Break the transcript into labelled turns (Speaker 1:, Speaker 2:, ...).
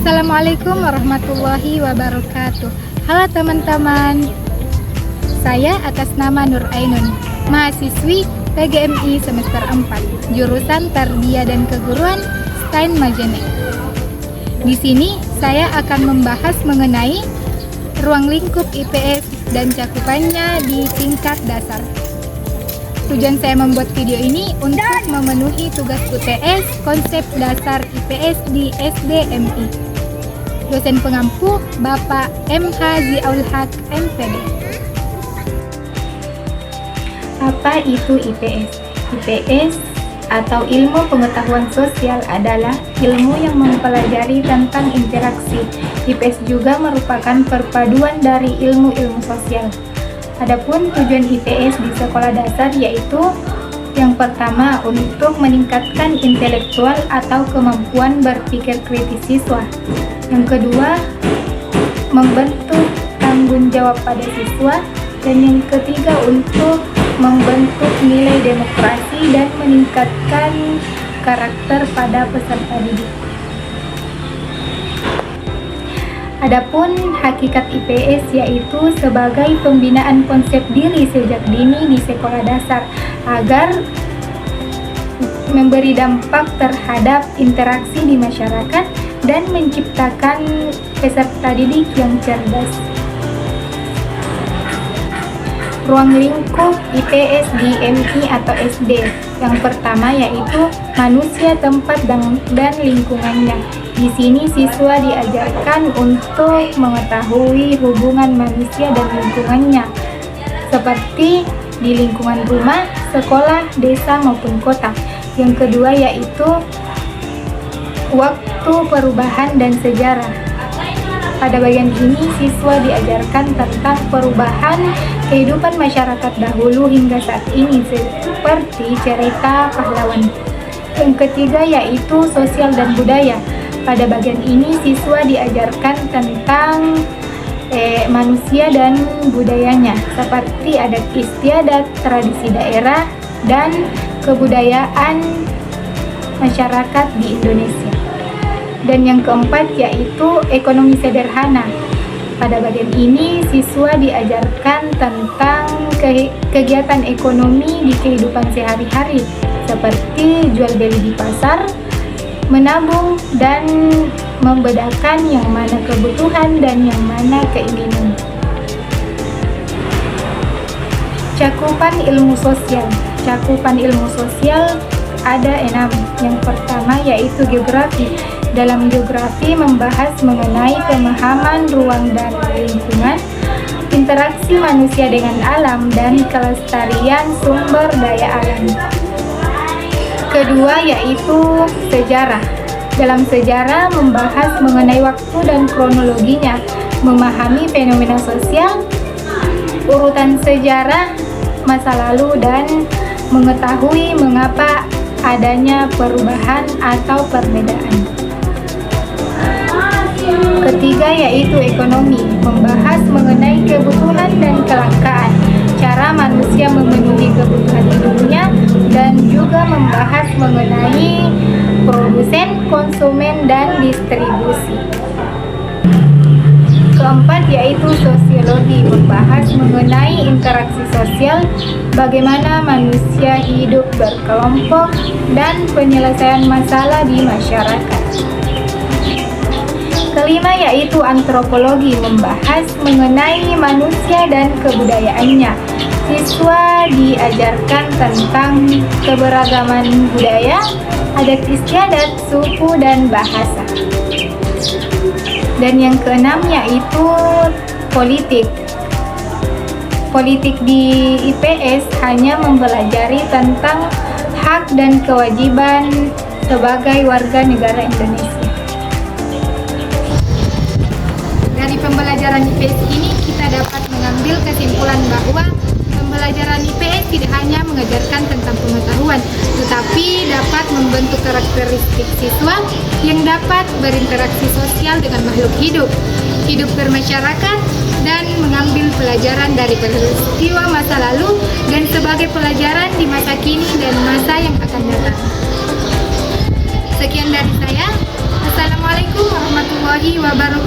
Speaker 1: Assalamualaikum warahmatullahi wabarakatuh. Halo teman-teman, saya atas nama Nur Ainun, mahasiswi PGMI semester 4, jurusan Tarbiyah dan Keguruan STAIN Majene. Di sini saya akan membahas mengenai ruang lingkup IPS dan cakupannya di tingkat dasar. Tujuan saya membuat video ini untuk memenuhi tugas UTS konsep dasar IPS di SDMI. Dosen pengampu Bapak MH Ziaul Haq MPD. Apa itu IPS? IPS atau ilmu pengetahuan sosial adalah ilmu yang mempelajari tentang interaksi. IPS juga merupakan perpaduan dari ilmu-ilmu sosial. Adapun tujuan IPS di sekolah dasar yaitu yang pertama, untuk meningkatkan intelektual atau kemampuan berpikir kritis siswa. Yang kedua, membentuk tanggung jawab pada siswa. Dan yang ketiga, untuk membentuk nilai demokrasi dan meningkatkan karakter pada peserta didik. Adapun hakikat IPS yaitu sebagai pembinaan konsep diri sejak dini di sekolah dasar agar memberi dampak terhadap interaksi di masyarakat dan menciptakan peserta didik yang cerdas. Ruang lingkup IPS di MI atau SD. Yang pertama yaitu manusia, tempat, dan lingkungannya. Di sini siswa diajarkan untuk mengetahui hubungan manusia dan lingkungannya, seperti di lingkungan rumah, sekolah, desa maupun kota. Yang kedua yaitu waktu perubahan dan sejarah. Pada bagian ini siswa diajarkan tentang perubahan kehidupan masyarakat dahulu hingga saat ini, seperti cerita pahlawan. Yang ketiga yaitu sosial dan budaya. Pada bagian ini siswa diajarkan tentang manusia dan budayanya, seperti adat istiadat, tradisi daerah, dan kebudayaan masyarakat di Indonesia. Dan yang keempat yaitu ekonomi sederhana. Pada bagian ini siswa diajarkan tentang kegiatan ekonomi di kehidupan sehari-hari, seperti jual beli di pasar, menabung, dan membedakan yang mana kebutuhan dan yang mana keinginan. Cakupan ilmu sosial. Cakupan ilmu sosial ada 6. Yang pertama yaitu geografi. Dalam geografi membahas mengenai pemahaman ruang dan lingkungan, interaksi manusia dengan alam, dan kelestarian sumber daya alam. Kedua yaitu sejarah. Dalam sejarah membahas mengenai waktu dan kronologinya, memahami fenomena sosial, urutan sejarah masa lalu, dan mengetahui mengapa adanya perubahan atau perbedaan. Ketiga yaitu ekonomi, membahas mengenai kebutuhan dan kelangkaan, cara manusia memenuhi kebutuhan hidupnya, dan juga membahas mengenai produsen, konsumen, dan distribusi. Keempat yaitu sosiologi, membahas mengenai interaksi sosial, bagaimana manusia hidup berkelompok, dan penyelesaian masalah di masyarakat. Kelima yaitu antropologi, membahas mengenai manusia dan kebudayaannya. Siswa diajarkan tentang keberagaman budaya, adat istiadat, suku, dan bahasa. Dan yang keenam yaitu politik. Politik di IPS hanya mempelajari tentang hak dan kewajiban sebagai warga negara Indonesia. Dari pembelajaran IPS ini kita dapat mengambil kesimpulan bahwa pembelajaran IPS tidak hanya mengajarkan tentang pengetahuan, tetapi dapat membentuk karakteristik siswa yang dapat berinteraksi sosial dengan makhluk hidup, hidup bermasyarakat, dan mengambil pelajaran dari peristiwa masa lalu dan sebagai pelajaran di masa kini dan masa yang akan datang. Sekian dari saya. Assalamualaikum warahmatullahi warahmatullahi wabarakatuh.